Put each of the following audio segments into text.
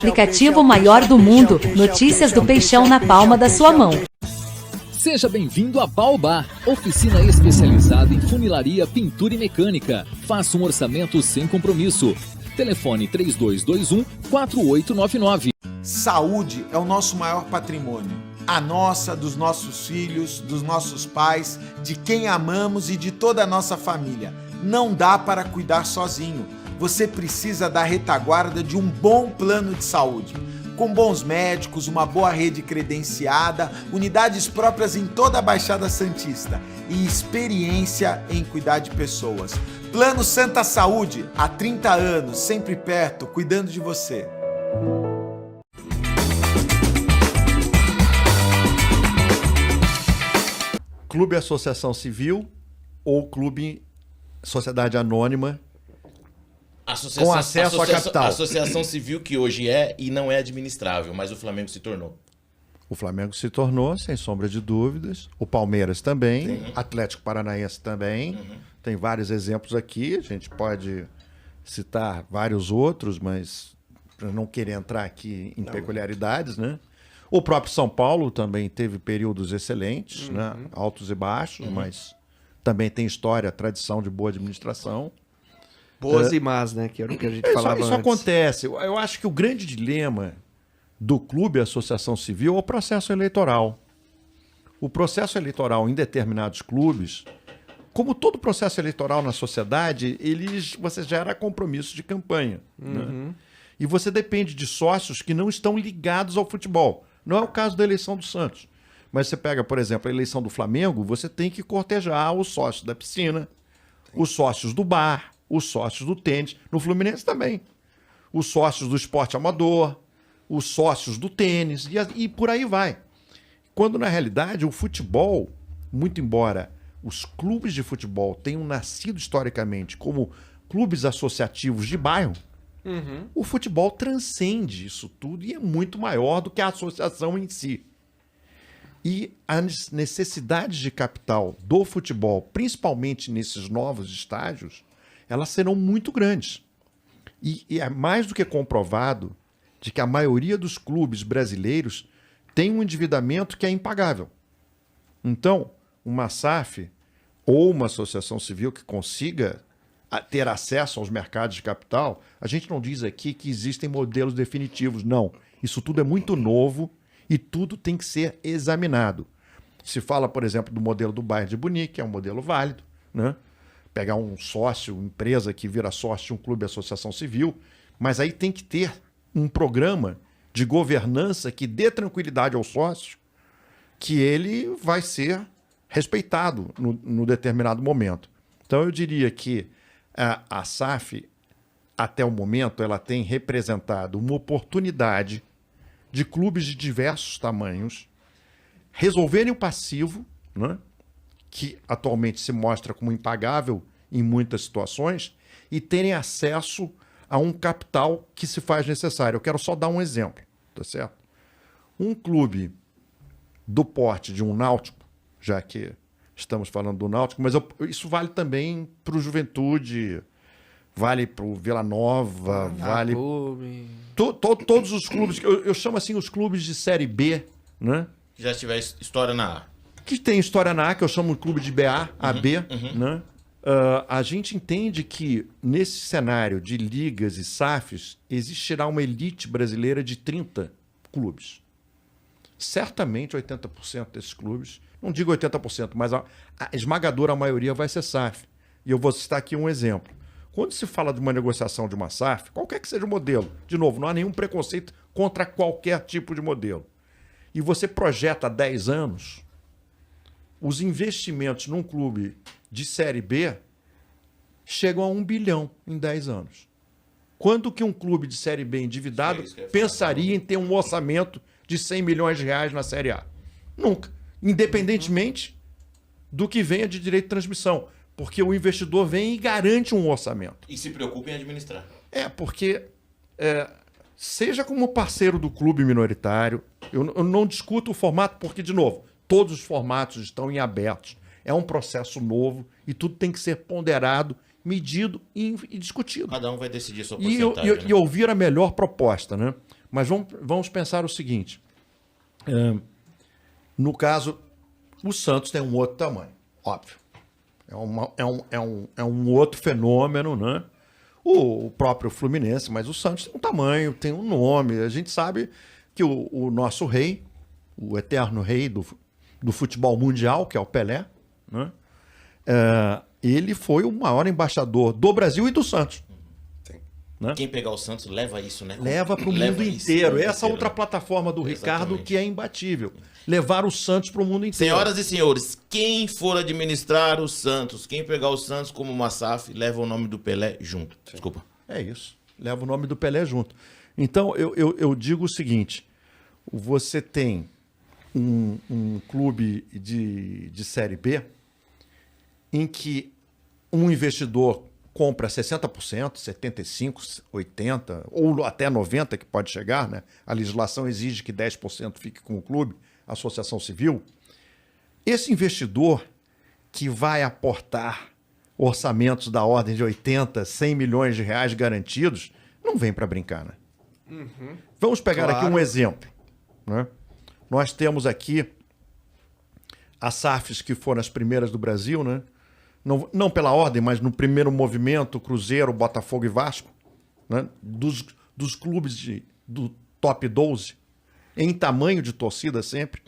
Aplicativo maior do mundo. Notícias do Peixão na palma da sua mão. Seja bem-vindo a Baobá, oficina especializada em funilaria, pintura e mecânica. Faça um orçamento sem compromisso. Telefone 3221-4899. Saúde é o nosso maior patrimônio. A nossa, dos nossos filhos, dos nossos pais, de quem amamos e de toda a nossa família. Não dá para cuidar sozinho. Você precisa da retaguarda de um bom plano de saúde. Com bons médicos, uma boa rede credenciada, unidades próprias em toda a Baixada Santista e experiência em cuidar de pessoas. Plano Santa Saúde, há 30 anos, sempre perto, cuidando de você. Clube Associação Civil ou Clube Sociedade Anônima com acesso à capital. Associação Civil que hoje é e não é administrável, mas o Flamengo se tornou. O Flamengo se tornou, sem sombra de dúvidas. O Palmeiras também. Sim. Atlético Paranaense também. Tem vários exemplos aqui. A gente pode citar vários outros, mas para não querer entrar aqui em peculiaridades, né? O próprio São Paulo também teve períodos excelentes, né? Altos e baixos, mas também tem história, tradição de boa administração. Boas e más, né? Que era o que a gente falava isso antes. acontece. Eu acho que o grande dilema do clube e associação civil é o processo eleitoral. O processo eleitoral em determinados clubes, como todo processo eleitoral na sociedade, você gera compromisso de campanha. Né? E você depende de sócios que não estão ligados ao futebol. Não é o caso da eleição do Santos. Mas você pega, por exemplo, a eleição do Flamengo, você tem que cortejar os sócios da piscina, os sócios do bar, os sócios do tênis, no Fluminense também. Os sócios do esporte amador, os sócios do tênis, e por aí vai. Quando, na realidade, o futebol, muito embora os clubes de futebol tenham nascido historicamente como clubes associativos de bairro, o futebol transcende isso tudo e é muito maior do que a associação em si. E as necessidades de capital do futebol, principalmente nesses novos estágios, elas serão muito grandes. E é mais do que comprovado de que a maioria dos clubes brasileiros tem um endividamento que é impagável. Então, uma SAF ou uma associação civil que consiga ter acesso aos mercados de capital, a gente não diz aqui que existem modelos definitivos, não. Isso tudo é muito novo e tudo tem que ser examinado. Se fala, por exemplo, do modelo do Bayern de Munique, que é um modelo válido, né? Pegar um sócio, empresa que vira sócio de um clube, associação civil, mas aí tem que ter um programa de governança que dê tranquilidade ao sócio, que ele vai ser respeitado no determinado momento. Então eu diria que a SAF, até o momento, ela tem representado uma oportunidade de clubes de diversos tamanhos resolverem o passivo, né? Que atualmente se mostra como impagável em muitas situações, e terem acesso a um capital que se faz necessário. Eu quero só dar um exemplo, tá certo? Um clube do porte de um Náutico, já que estamos falando do Náutico, mas isso vale também para o Juventude, vale para o Vila Nova, vale... Todos os clubes, eu chamo assim os clubes de Série B, né? Já tiver história na A. Que tem história na A, que eu chamo de clube de BA, AB, né? A gente entende que nesse cenário de ligas e SAFs existirá uma elite brasileira de 30 clubes. Certamente 80% desses clubes, não digo 80%, mas a esmagadora maioria vai ser SAF. E eu vou citar aqui um exemplo. Quando se fala de uma negociação de uma SAF, qualquer que seja o modelo, de novo, não há nenhum preconceito contra qualquer tipo de modelo. E você projeta 10 anos, os investimentos num clube de Série B chegam a 1 bilhão em 10 anos. Quando que um clube de Série B endividado pensaria em ter um orçamento de 100 milhões de reais na Série A? Nunca. Independentemente do que venha de direito de transmissão. Porque o investidor vem e garante um orçamento. E se preocupa em administrar. Porque seja como parceiro do clube minoritário, eu não discuto o formato porque, de novo, todos os formatos estão em abertos. É um processo novo e tudo tem que ser ponderado, medido e discutido. Cada um vai decidir a sua porcentagem. E ouvir a melhor proposta, né? Mas vamos pensar o seguinte. No caso, o Santos tem um outro tamanho, óbvio. É um outro fenômeno, né? O próprio Fluminense, mas o Santos tem um tamanho, tem um nome. A gente sabe que o nosso rei, o eterno rei do futebol mundial, que é o Pelé, né? Ele foi o maior embaixador do Brasil e do Santos. Né? Quem pegar o Santos leva isso, né? Leva para o mundo inteiro. Essa outra plataforma do Ricardo que é imbatível. Levar o Santos para o mundo inteiro. Senhoras e senhores, quem for administrar o Santos, quem pegar o Santos como uma SAF, leva o nome do Pelé junto. Desculpa. É isso. Leva o nome do Pelé junto. Então, eu digo o seguinte. Você tem um clube de Série B em que um investidor compra 60%, 75%, 80% ou até 90% que pode chegar, né? A legislação exige que 10% fique com o clube, a associação civil. Esse investidor que vai aportar orçamentos da ordem de 80, 100 milhões de reais garantidos, não vem para brincar, né? Uhum. Vamos pegar aqui um exemplo, né? Nós temos aqui as SAFs que foram as primeiras do Brasil, né? Não pela ordem, mas no primeiro movimento, Cruzeiro, Botafogo e Vasco, né? Dos clubes do top 12, em tamanho de torcida sempre,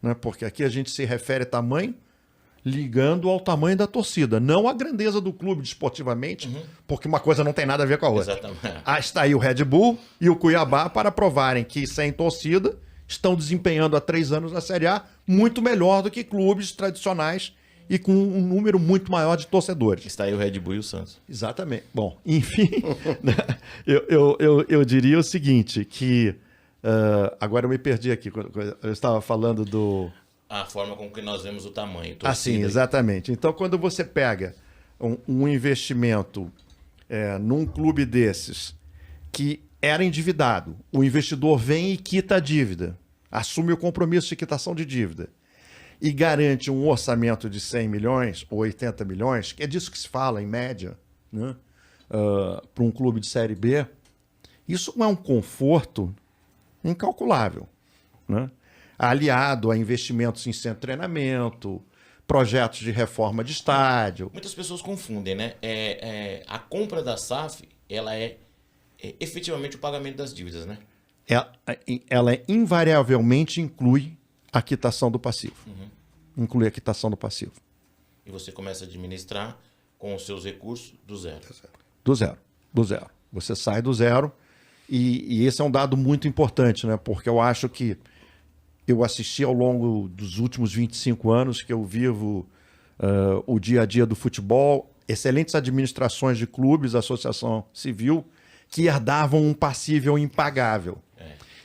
né? Porque aqui a gente se refere a tamanho ligando ao tamanho da torcida, não à grandeza do clube desportivamente, porque uma coisa não tem nada a ver com a outra. Exatamente. Está aí o Red Bull e o Cuiabá para provarem que sem torcida estão desempenhando há 3 anos na Série A muito melhor do que clubes tradicionais e com um número muito maior de torcedores. Está aí o Red Bull e o Santos. Exatamente. Bom, enfim, eu diria o seguinte, que agora eu me perdi aqui, eu estava falando do... A forma com que nós vemos o tamanho. Assim, exatamente. Então, quando você pega um investimento num clube desses que era endividado, o investidor vem e quita a dívida, assume o compromisso de quitação de dívida, e garante um orçamento de 100 milhões ou 80 milhões, que é disso que se fala em média, né? Para um clube de Série B, isso é um conforto incalculável, né? Aliado a investimentos em centro de treinamento, projetos de reforma de estádio. Muitas pessoas confundem, né? A compra da SAF, ela é efetivamente o pagamento das dívidas, né? Ela invariavelmente inclui a quitação do passivo. Inclui a quitação do passivo. E você começa a administrar com os seus recursos do zero. Do zero. Você sai do zero e esse é um dado muito importante, né? Porque eu acho que eu assisti ao longo dos últimos 25 anos que eu vivo o dia a dia do futebol, excelentes administrações de clubes, associação civil, que herdavam um passível impagável.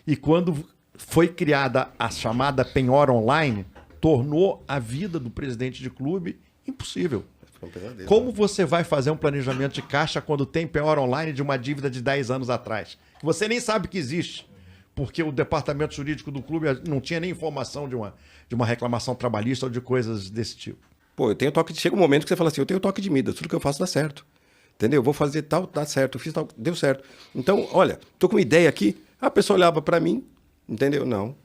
E quando foi criada a chamada penhora online, tornou a vida do presidente de clube impossível. Como você vai fazer um planejamento de caixa quando tem penhora online de uma dívida de 10 anos atrás? Você nem sabe que existe, porque o departamento jurídico do clube não tinha nem informação de uma reclamação trabalhista ou de coisas desse tipo. Pô, eu tenho toque chega um momento que você fala assim, eu tenho toque de Midas, tudo que eu faço dá certo. Entendeu? Eu vou fazer tal, dá certo, eu fiz tal, deu certo. Então, olha, tô com uma ideia aqui, a pessoa olhava para mim, entendeu? Não,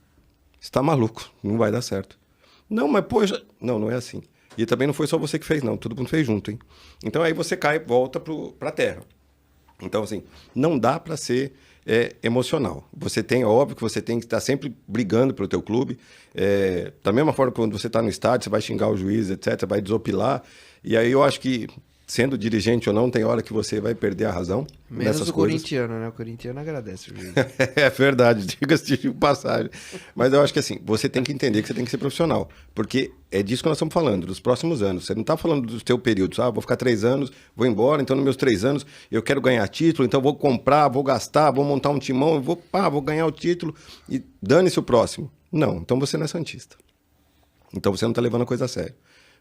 você tá maluco, não vai dar certo. Não, mas pô, não é assim. E também não foi só você que fez, não. Todo mundo fez junto, hein? Então aí você cai, volta pra terra. Então, assim, não dá para ser emocional. Você tem, óbvio que você tem que estar sempre brigando pelo teu clube. Da mesma forma que quando você está no estádio, você vai xingar o juiz, etc., vai desopilar. E aí eu acho que, sendo dirigente ou não, tem hora que você vai perder a razão. Menos nessas o coisas. corintiano, né? O corintiano agradece o juiz. É verdade, diga-se de passagem. Mas eu acho que assim, você tem que entender que você tem que ser profissional. Porque é disso que nós estamos falando, dos próximos anos. Você não está falando do teu período, vou ficar 3 anos, vou embora, então nos meus 3 anos eu quero ganhar título, então vou comprar, vou gastar, vou montar um timão, vou ganhar o título e dane-se o próximo. Não, então você não é santista. Então você não está levando a coisa a sério.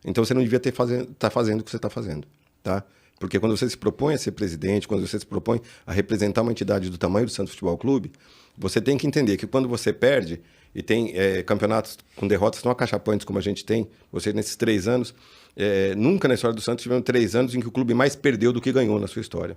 Então você não devia estar fazendo o que você está fazendo, tá? Porque quando você se propõe a ser presidente, quando você se propõe a representar uma entidade do tamanho do Santos Futebol Clube, você tem que entender que quando você perde, e tem campeonatos com derrotas tão acachapantes como a gente tem, você nesses 3 anos, nunca na história do Santos tivemos 3 anos em que o clube mais perdeu do que ganhou na sua história.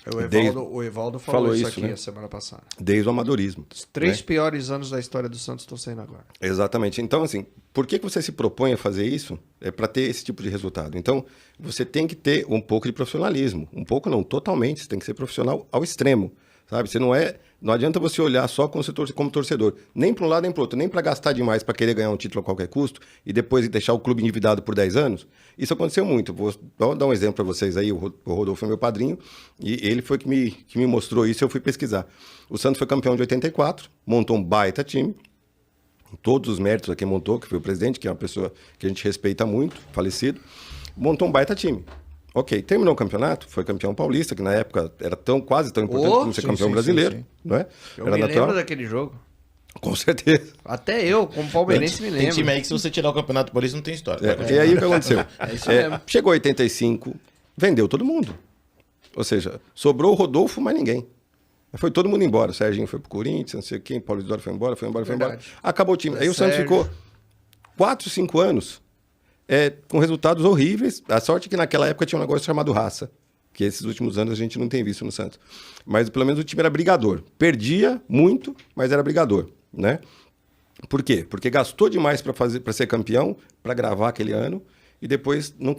O Evaldo falou isso aqui, né? a semana passada. Desde o amadorismo. Os 3 piores anos da história do Santos estão saindo agora. Exatamente. Então, assim, por que você se propõe a fazer isso? É para ter esse tipo de resultado. Então, você tem que ter um pouco de profissionalismo. Um pouco não, totalmente. Você tem que ser profissional ao extremo, sabe? Você não adianta você olhar só como torcedor, nem para um lado nem para o outro, nem para gastar demais para querer ganhar um título a qualquer custo e depois deixar o clube endividado por 10 anos. Isso aconteceu muito. Vou dar um exemplo para vocês aí. O Rodolfo é meu padrinho e ele foi que me mostrou isso e eu fui pesquisar. O Santos foi campeão de 84, montou um baita time, todos os méritos a quem montou, que foi o presidente, que é uma pessoa que a gente respeita muito, falecido, montou um baita time. Ok, terminou o campeonato, foi campeão paulista, que na época era quase tão importante como ser campeão brasileiro, não é? Eu me lembro daquele jogo. Com certeza. Até eu, como palmeirense, me Tem lembro. time aí que se você tirar o Campeonato Paulista não tem história. E aí o que aconteceu? Isso mesmo. Chegou 85, vendeu todo mundo. Ou seja, sobrou o Rodolfo, mas ninguém. Foi todo mundo embora. O Serginho foi pro Corinthians, não sei quem, Paulo Isidoro foi embora. Acabou o time. Aí o Santos ficou 4, 5 anos com resultados horríveis. A sorte é que naquela época tinha um negócio chamado raça, que esses últimos anos a gente não tem visto no Santos. Mas pelo menos o time era brigador. Perdia muito, mas era brigador, né? Por quê? Porque gastou demais para ser campeão, para gravar aquele ano, e depois não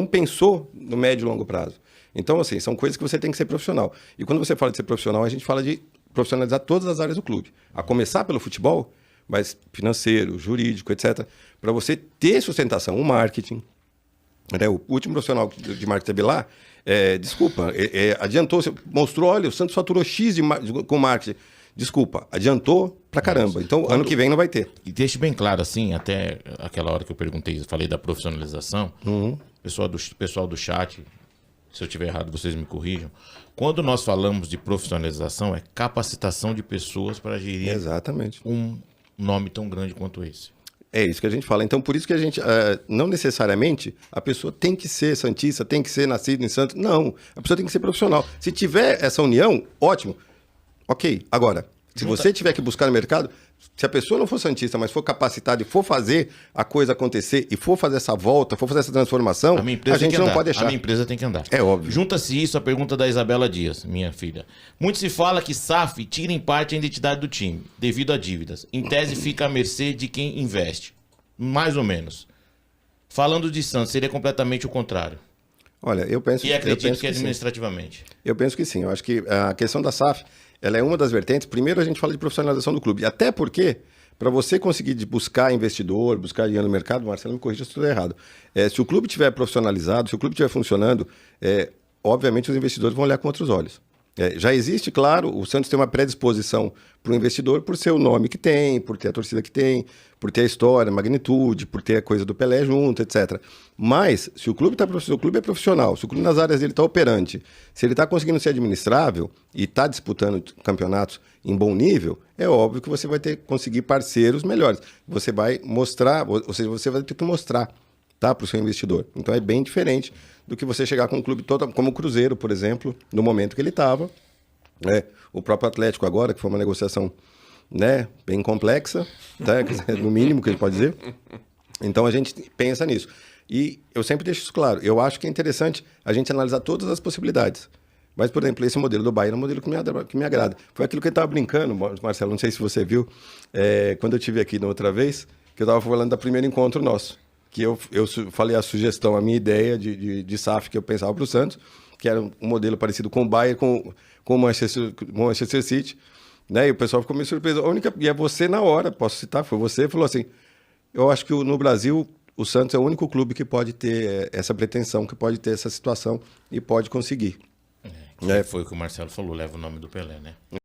pensou no médio e longo prazo. Então, assim, são coisas que você tem que ser profissional. E quando você fala de ser profissional, a gente fala de profissionalizar todas as áreas do clube. A começar pelo futebol, mas financeiro, jurídico, etc. Para você ter sustentação, o marketing. Né? O último profissional de marketing teve lá, adiantou, mostrou, olha, o Santos faturou X com marketing. Desculpa, adiantou pra caramba. Então, ano que vem não vai ter. E deixe bem claro, assim, até aquela hora que eu falei da profissionalização, pessoal do chat, se eu estiver errado, vocês me corrijam. Quando nós falamos de profissionalização, é capacitação de pessoas para gerir Exatamente. um nome tão grande quanto esse. É isso que a gente fala. Então, por isso que a gente, não necessariamente, a pessoa tem que ser santista, tem que ser nascido em Santos. Não, a pessoa tem que ser profissional. Se tiver essa união, ótimo. Ok, agora, se você tiver que buscar no mercado, se a pessoa não for santista, mas for capacitada e for fazer a coisa acontecer, e for fazer essa volta, for fazer essa transformação, a gente não pode deixar. A minha empresa tem que andar. É óbvio. Junta-se isso à pergunta da Isabela Dias, minha filha. Muito se fala que SAF tira em parte a identidade do time, devido a dívidas. Em tese, fica à mercê de quem investe. Mais ou menos. Falando de Santos, seria completamente o contrário. Olha, eu penso E acredito que sim. administrativamente. Eu penso que sim. Eu acho que a questão da SAF, ela é uma das vertentes. Primeiro, a gente fala de profissionalização do clube. Até porque, para você conseguir buscar investidor, buscar dinheiro no mercado, Marcelo me corrija se tudo é errado. Se o clube estiver profissionalizado, se o clube estiver funcionando, obviamente os investidores vão olhar com outros olhos. Já existe, claro, o Santos tem uma predisposição para o investidor por ser o nome que tem, por ter a torcida que tem, por ter a história, a magnitude, por ter a coisa do Pelé junto, etc. Mas, se o clube é profissional, se o clube nas áreas dele está operante, se ele está conseguindo ser administrável e está disputando campeonatos em bom nível, é óbvio que você vai conseguir parceiros melhores. Você vai mostrar, ou seja, você vai ter que mostrar, tá, para o seu investidor. Então é bem diferente do que você chegar com um clube todo, como o Cruzeiro, por exemplo, no momento que ele estava. O próprio Atlético agora, que foi uma negociação, né, bem complexa, tá? No mínimo que a gente pode dizer. Então a gente pensa nisso. E eu sempre deixo isso claro. Eu acho que é interessante a gente analisar todas as possibilidades. Mas, por exemplo, esse modelo do Bahia é um modelo que me agrada. Foi aquilo que eu estava brincando, Marcelo, não sei se você viu, quando eu estive aqui na outra vez, que eu estava falando do primeiro encontro nosso. Que eu falei a sugestão, a minha ideia de SAF que eu pensava para o Santos, que era um modelo parecido com o Bayern, com o Manchester City, né? E o pessoal ficou meio surpreso. E é você na hora, posso citar, foi você, falou assim, eu acho que no Brasil o Santos é o único clube que pode ter essa pretensão, que pode ter essa situação e pode conseguir. Foi o que o Marcelo falou, leva o nome do Pelé, né?